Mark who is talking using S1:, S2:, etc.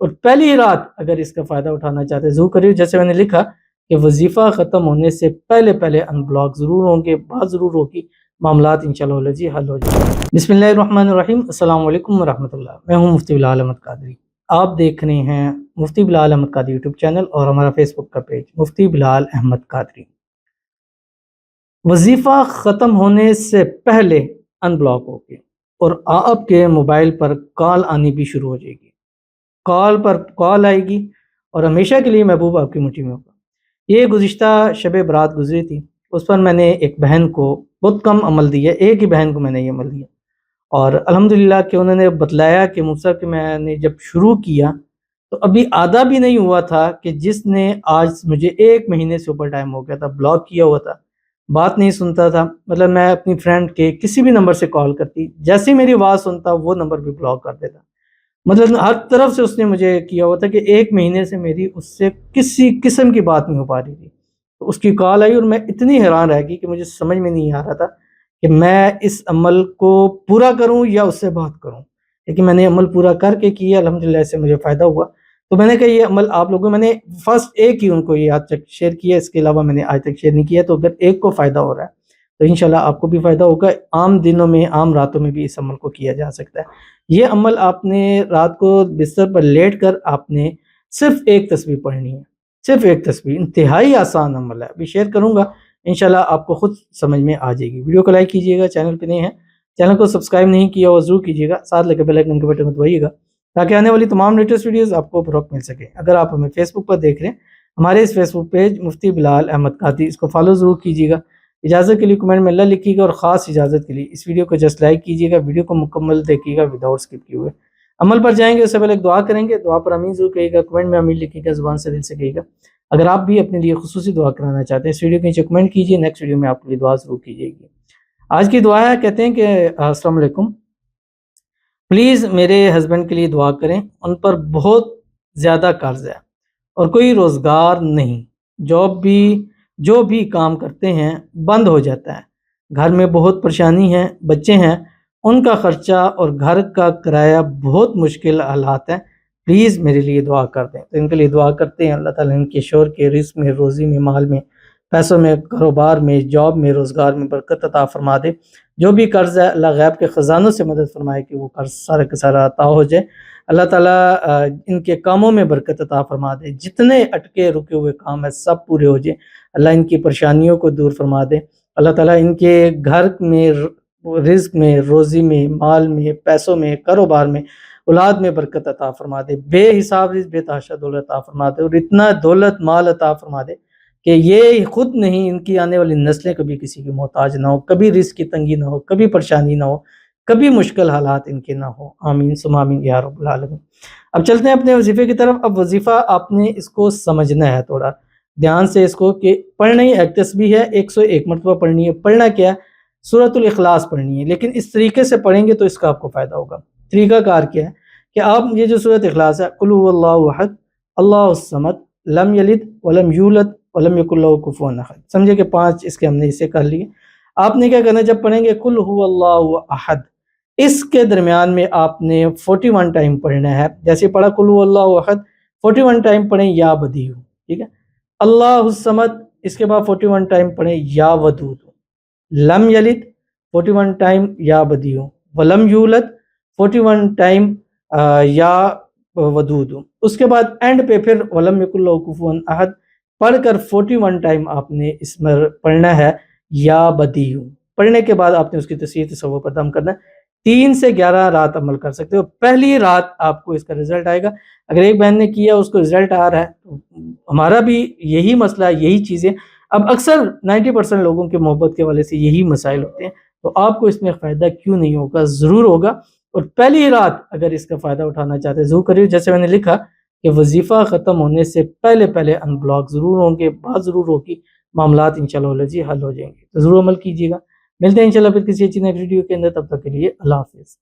S1: اور پہلی ہی رات اگر اس کا فائدہ اٹھانا چاہتے ہیں ضرور کریے. جیسے میں نے لکھا کہ وظیفہ ختم ہونے سے پہلے پہلے ان بلاک ضرور ہوں گے، بات ضرور ہوگی، معاملات انشاءاللہ جی حل ہو جائیں. بسم اللہ الرحمن الرحیم. السلام علیکم ورحمۃ اللہ. میں ہوں مفتی بلال احمد قادری. آپ دیکھ رہے ہیں مفتی بلال احمد قادری یوٹیوب چینل اور ہمارا فیس بک کا پیج مفتی بلال احمد قادری. وظیفہ ختم ہونے سے پہلے ان بلاک ہوگی اور آپ کے موبائل پر کال آنی بھی شروع ہو جائے گی. کال پر کال آئے گی اور ہمیشہ کے لیے محبوب آپ کی مٹھی میں ہوگا. یہ گزشتہ شب برات گزری تھی، اس پر میں نے ایک بہن کو بہت کم عمل دیا، ایک ہی بہن کو میں نے یہ عمل دیا، اور الحمدللہ کہ انہوں نے بتلایا کہ مفتی صاحب کہ میں نے جب شروع کیا تو ابھی آدھا بھی نہیں ہوا تھا کہ جس نے آج مجھے 1 مہینے سے اوپر ٹائم ہو گیا تھا، بلاک کیا ہوا تھا، بات نہیں سنتا تھا. مطلب میں اپنی فرینڈ کے کسی بھی نمبر سے کال کرتی، جیسے ہی میری آواز سنتا وہ نمبر بھی بلاک کر دیتا. مطلب ہر طرف سے اس نے مجھے کیا ہوا تھا کہ 1 مہینے سے میری اس سے کسی قسم کی بات نہیں ہو پا رہی تھی. تو اس کی کال آئی اور میں اتنی حیران رہ گئی کہ مجھے سمجھ میں نہیں آ رہا تھا کہ میں اس عمل کو پورا کروں یا اس سے بات کروں. لیکن میں نے عمل پورا کر کے کیا، الحمدللہ اس سے مجھے فائدہ ہوا. تو میں نے کہا یہ عمل آپ لوگوں میں نے فرسٹ ایک ہی ان کو یہ آج تک شیئر کیا، اس کے علاوہ میں نے آج تک شیئر نہیں کیا. تو اگر ایک کو فائدہ ہو رہا ہے تو انشاءاللہ آپ کو بھی فائدہ ہوگا. عام دنوں میں، عام راتوں میں بھی اس عمل کو کیا جا سکتا ہے. یہ عمل آپ نے رات کو بستر پر لیٹ کر آپ نے صرف ایک تسبیح پڑھنی ہے، صرف ایک تسبیح. انتہائی آسان عمل ہے، ابھی شیئر کروں گا، انشاءاللہ آپ کو خود سمجھ میں آ جائے گی. ویڈیو کو لائک کیجیے گا، چینل پہ نئے ہیں چینل کو سبسکرائب نہیں کیا ہو ضرور کیجیے گا، ساتھ لگے بیل آئکن کے بٹن کو دبائیے گا تاکہ آنے والی تمام لیٹسٹ ویڈیوز آپ کو بروقت مل سکے. اگر آپ ہمیں فیس بک پر دیکھ رہے ہیں، ہمارے اس فیس بک پیج مفتی بلال احمد قادری، اس کو فالو ضرور کیجیے گا. اجازت کے لیے کمنٹ میں اللہ لکھیے گا، اور خاص اجازت کے لیے اس ویڈیو کو جسٹ لائک کیجیے گا. ویڈیو کو مکمل دیکھیے گا وداؤٹ اسکپ کیے ہوئے. عمل پر جائیں گے اس سے پہلے ایک دعا کریں گے. دعا پر امین ضرور کہیے گا، کمنٹ میں امین لکھیے گا، زبان سے دل سے کہیے گا. اگر آپ بھی اپنے لیے خصوصی دعا کرانا چاہتے ہیں اس ویڈیو کے نیچے کمنٹ کیجیے، نیکسٹ ویڈیو میں آپ کے لیے دعا ضرور کی جائے گی. آج کی دعا ہے، کہتے ہیں کہ السلام علیکم، پلیز میرے ہسبینڈ کے لیے دعا کریں، ان پر بہت زیادہ قرض ہے اور کوئی روزگار نہیں، جو بھی کام کرتے ہیں بند ہو جاتا ہے، گھر میں بہت پریشانی ہے، بچے ہیں، ان کا خرچہ اور گھر کا کرایہ بہت مشکل حالات ہیں، پلیز میرے لیے دعا کر دیں. تو ان کے لیے دعا کرتے ہیں، اللہ تعالیٰ ان کے شوہر کے رزق میں، روزی میں، مال میں، پیسوں میں، کاروبار میں، جاب میں، روزگار میں برکت عطا فرما دے. جو بھی قرض ہے اللہ غیب کے خزانوں سے مدد فرمائے کہ وہ قرض سارا کا سارا عطا ہو جائے. اللہ تعالیٰ ان کے کاموں میں برکت عطا فرما دے، جتنے اٹکے رکے ہوئے کام ہیں سب پورے ہو جائیں. اللہ ان کی پریشانیوں کو دور فرما دے. اللہ تعالیٰ ان کے گھر میں، رزق میں، روزی میں، مال میں، پیسوں میں، کاروبار میں، اولاد میں برکت عطا فرما دے. بے حساب رزق، بے تحاشا دولت عطا فرما دے، اور اتنا دولت مال عطا فرما دے کہ یہ خود نہیں، ان کی آنے والی نسلیں کبھی کسی کی محتاج نہ ہو، کبھی رزق کی تنگی نہ ہو، کبھی پریشانی نہ ہو، کبھی مشکل حالات ان کے نہ ہو. آمین ثم آمین یا رب العالمین. اب چلتے ہیں اپنے وظیفے کی طرف. اب وظیفہ آپ نے اس کو سمجھنا ہے تھوڑا دھیان سے اس کو، کہ پڑھنا ہی ایک تسبیح ہے، 101 مرتبہ پڑھنی ہے. پڑھنا کیا ہے؟ سورۃ الاخلاص پڑھنی ہے، لیکن اس طریقے سے پڑھیں گے تو اس کا آپ کو فائدہ ہوگا. طریقہ کار کیا ہے کہ آپ یہ جو سورۃ اخلاص ہے، قل هو اللہ احد اللہ الصمد لم یلد ولم یولد ولم یکن لہ کفوا احد، سمجھے کہ 5 اس کے ہم نے حصے کر لیے. آپ نے کیا کرنا ہے، جب پڑھیں گے قل هو اللہ احد، اس کے درمیان میں آپ نے 41 ٹائم پڑھنا ہے. جیسے پڑھا قل هو اللہ احد، 41 ٹائم پڑھیں یا بدیع، ٹھیک ہے. اللہ الصمد، اس کے بعد 41 ٹائم پڑھیں یا ودود. لم یلد 41 ٹائم یا بدیع، ولم یولد 41 ٹائم یا ودود. اس کے بعد اینڈ پہ پھر ولم یکن لہ کفوا احد پڑھ کر 41 ٹائم آپ نے اس میں پڑھنا ہے یا بدیع. پڑھنے کے بعد آپ نے اس کی تصحیح تصور پر دم کرنا ہے. 3 سے 11 رات عمل کر سکتے ہو. پہلی رات آپ کو اس کا رزلٹ آئے گا. اگر ایک بہن نے کیا اس کو رزلٹ آ رہا ہے تو ہمارا بھی یہی مسئلہ ہے، یہی چیزیں اب اکثر 90% لوگوں کے محبت کے والے سے یہی مسائل ہوتے ہیں. تو آپ کو اس میں فائدہ کیوں نہیں ہوگا، ضرور ہوگا. اور پہلی رات اگر اس کا فائدہ اٹھانا چاہتے ہیں ضرور کریے. جیسے میں نے لکھا کہ وظیفہ ختم ہونے سے پہلے پہلے ان بلاک ضرور ہوں گے، بات ضرور ہوگی، معاملات انشاءاللہ جی حل ہو جائیں گے. تو ضرور عمل کیجیے گا. ملتے ہیں انشاءاللہ پھر کسی اچھی نیکسٹ ویڈیو کے اندر. تب تک کے لیے اللہ حافظ.